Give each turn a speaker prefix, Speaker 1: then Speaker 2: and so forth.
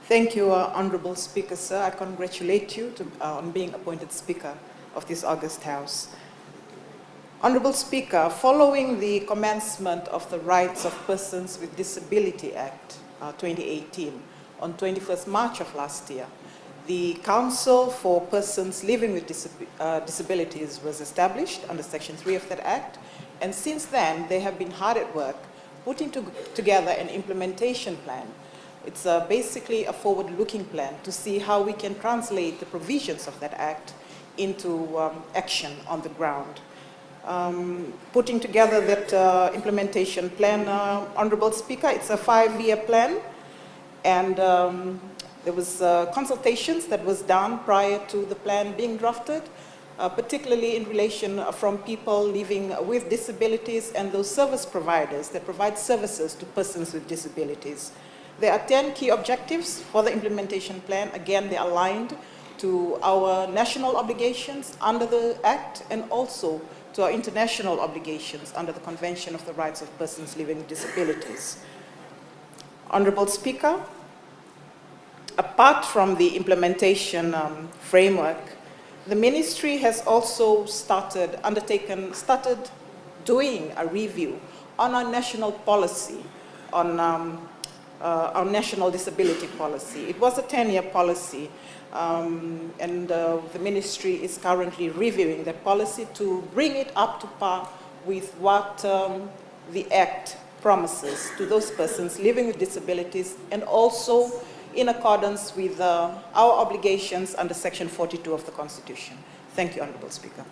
Speaker 1: Thank you, Honorable Speaker, sir. I congratulate you on being appointed Speaker of this August House. Honorable Speaker, following the commencement of the Rights of Persons with Disability Act 2018 on 21st March of last year, the Council for Persons Living with Disabilities was established under Section 3 of that Act, and since then they have been hard at work putting together an implementation plan. It's basically a forward-looking plan to see how we can translate the provisions of that Act into action on the ground. Putting together that implementation plan, Honorable Speaker, it's a 5-year plan, and there was consultations that was done prior to the plan being drafted, particularly in relation from people living with disabilities and those service providers that provide services to persons with disabilities. There are 10 key objectives for the implementation plan. Again, they're aligned to our national obligations under the Act and also to our international obligations under the Convention of the Rights of Persons Living with Disabilities. Honorable Speaker, apart from the implementation framework, the Ministry has also started doing a review on our national policy, on our national disability policy. It was a 10-year policy, and the Ministry is currently reviewing that policy to bring it up to par with what the Act promises to those persons living with disabilities, and also in accordance with our obligations under Section 42 of the Constitution. Thank you, Honorable Speaker.